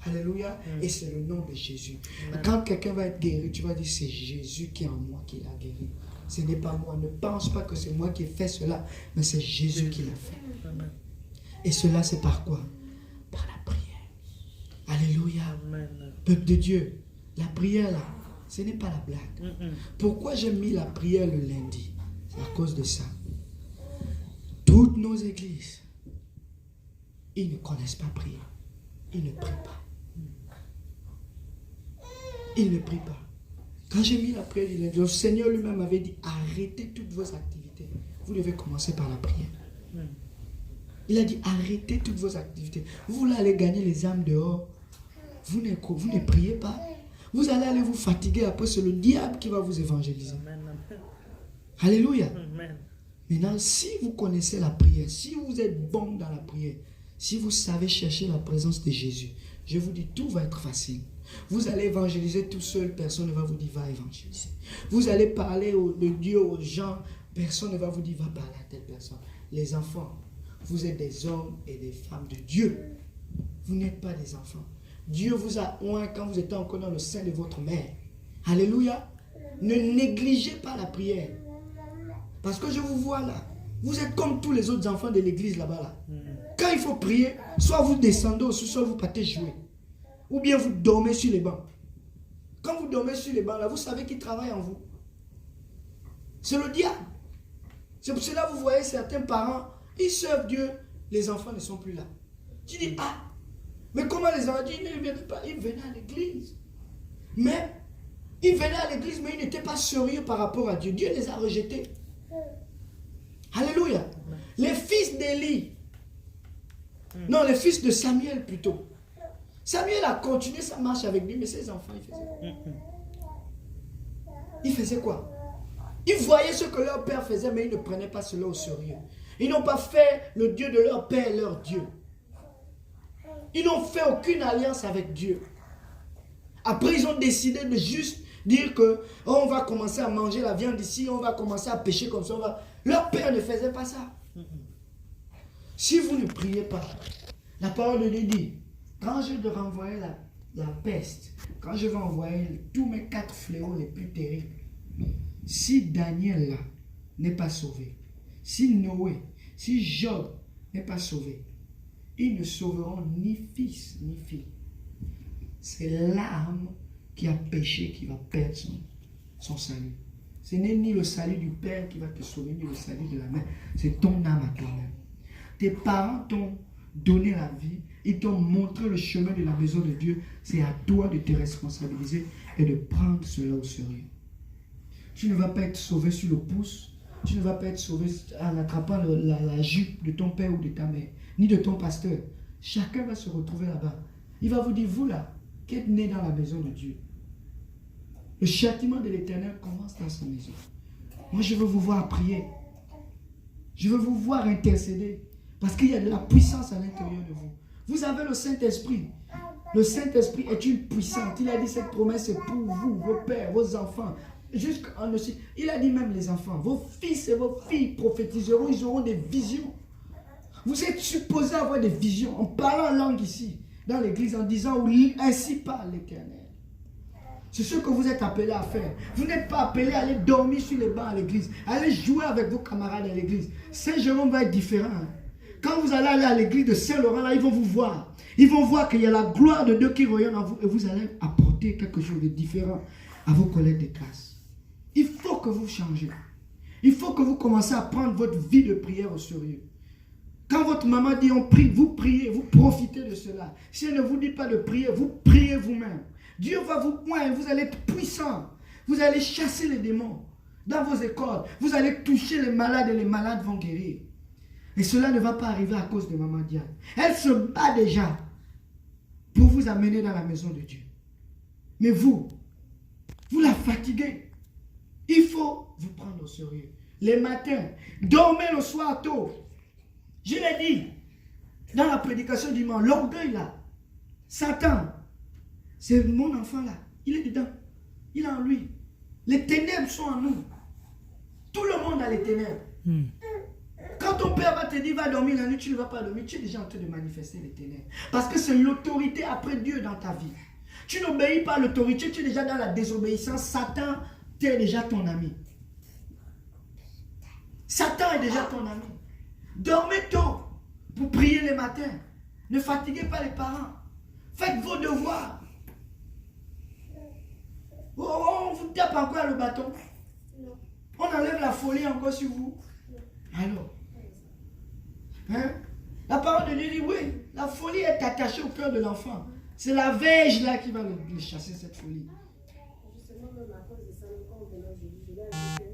Alléluia. Et c'est le nom de Jésus. Quand quelqu'un va être guéri, tu vas dire c'est Jésus qui est en moi qui l'a guéri. Ce n'est pas moi. Ne pense pas que c'est moi qui ai fait cela, mais c'est Jésus qui l'a fait. Et cela, c'est par quoi? Par la prière. Alléluia. Amen. Peuple de Dieu, la prière là, ce n'est pas la blague. Pourquoi j'ai mis la prière le lundi? C'est à cause de ça. Toutes nos églises, ils ne connaissent pas prier. Ils ne prient pas. Ils ne prient pas. Quand j'ai mis la prière du lundi, le Seigneur lui-même avait dit, arrêtez toutes vos activités. Vous devez commencer par la prière. Il a dit, arrêtez toutes vos activités. Vous voulez aller gagner les âmes dehors. Vous ne priez pas. Vous allez aller vous fatiguer. Après, c'est le diable qui va vous évangéliser. Alléluia. Maintenant, si vous connaissez la prière, si vous êtes bon dans la prière, si vous savez chercher la présence de Jésus, je vous dis, tout va être facile. Vous allez évangéliser tout seul. Personne ne va vous dire, va évangéliser. Vous allez parler de Dieu aux gens. Personne ne va vous dire, va parler à telle personne. Les enfants, vous êtes des hommes et des femmes de Dieu. Vous n'êtes pas des enfants. Dieu vous a oint quand vous étiez encore dans le sein de votre mère. Alléluia. Ne négligez pas la prière. Parce que je vous vois là. Vous êtes comme tous les autres enfants de l'église là-bas. Là. Quand il faut prier, soit vous descendez au sous-sol, vous partez jouer. Ou bien vous dormez sur les bancs. Quand vous dormez sur les bancs là, vous savez qui travaille en vous. C'est le diable. C'est pour cela que vous voyez certains parents, ils servent Dieu, les enfants ne sont plus là. Tu dis, ah, mais comment les enfants disent, ils ne venaient pas, ils venaient à l'église. Mais, ils venaient à l'église, mais ils n'étaient pas sérieux par rapport à Dieu. Dieu les a rejetés. Alléluia. Les fils d'Élie, non, les fils de Samuel plutôt. Samuel a continué sa marche avec lui, mais ses enfants, ils faisaient quoi? Ils faisaient quoi? Ils voyaient ce que leur père faisait, mais ils ne prenaient pas cela au sérieux. Ils n'ont pas fait le Dieu de leur père leur Dieu. Ils n'ont fait aucune alliance avec Dieu. Après, ils ont décidé de juste dire que oh, on va commencer à manger la viande ici, on va commencer à pêcher comme ça. Leur père ne faisait pas ça. Si vous ne priez pas, la parole de Dieu dit, quand je vais renvoyer la peste, quand je vais envoyer tous mes 4 fléaux les plus terribles, si Daniel là n'est pas sauvé, si Noé, si Job n'est pas sauvé, ils ne sauveront ni fils ni fille. C'est l'âme qui a péché qui va perdre son salut. Ce n'est ni le salut du Père qui va te sauver, ni le salut de la mère. C'est ton âme à toi-même. Tes parents t'ont donné la vie, ils t'ont montré le chemin de la maison de Dieu. C'est à toi de te responsabiliser et de prendre cela au sérieux. Tu ne vas pas être sauvé sur le pouce. Tu ne vas pas être sauvé en attrapant la jupe de ton père ou de ta mère, ni de ton pasteur. Chacun va se retrouver là-bas. Il va vous dire, vous là, qui êtes né dans la maison de Dieu. Le châtiment de l'Éternel commence dans sa maison. Moi, je veux vous voir prier. Je veux vous voir intercéder. Parce qu'il y a de la puissance à l'intérieur de vous. Vous avez le Saint-Esprit. Le Saint-Esprit est une puissante. Il a dit cette promesse est pour vous, vos pères, vos enfants. Il a dit même les enfants. Vos fils et vos filles prophétiseront, ils auront des visions. Vous êtes supposés avoir des visions en parlant en langue ici, dans l'église, en disant oui, ainsi parle l'Éternel. C'est ce que vous êtes appelés à faire. Vous n'êtes pas appelés à aller dormir sur les bancs à l'église, aller jouer avec vos camarades à l'église. Saint-Jérôme va être différent. Quand vous allez aller à l'église de Saint-Laurent, là, ils vont vous voir. Ils vont voir qu'il y a la gloire de Dieu qui rayonne en vous et vous allez apporter quelque chose de différent à vos collègues de classe. Il faut que vous changez. Il faut que vous commencez à prendre votre vie de prière au sérieux. Quand votre maman dit on prie, vous profitez de cela. Si elle ne vous dit pas de prier, vous priez vous-même. Dieu va vous poindre, vous allez être puissant. Vous allez chasser les démons dans vos écoles. Vous allez toucher les malades et les malades vont guérir. Et cela ne va pas arriver à cause de Maman Diane. Elle se bat déjà pour vous amener dans la maison de Dieu. Mais vous la fatiguez. Il faut vous prendre au sérieux. Les matins, dormez le soir tôt. Je l'ai dit dans la prédication du dimanche, l'orgueil là, Satan, c'est mon enfant là, il est dedans, il est en lui. Les ténèbres sont en nous. Tout le monde a les ténèbres. Quand ton père va te dire va dormir la nuit, tu ne vas pas dormir, tu es déjà en train de manifester les ténèbres. Parce que c'est l'autorité après Dieu dans ta vie. Tu n'obéis pas à l'autorité, tu es déjà dans la désobéissance. Satan, tu es déjà ton ami. Satan est déjà ton ami. Dormez tôt pour prier les matins. Ne fatiguez pas les parents. Faites vos devoirs. Oh, on vous tape encore le bâton. On enlève la folie encore sur vous. Alors, hein? La parole de Dieu dit oui, la folie est attachée au cœur de l'enfant. C'est la verge là qui va le chasser cette folie. Justement, même à cause de ça, quand on venait aujourd'hui, je lui ai dit que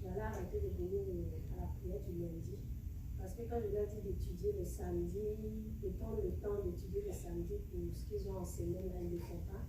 j'allais arrêter de venir à la prière du lundi. Parce que quand je leur dis d'étudier le samedi, de prendre le temps d'étudier le samedi pour ce qu'ils ont enseigné là, ils ne le font pas.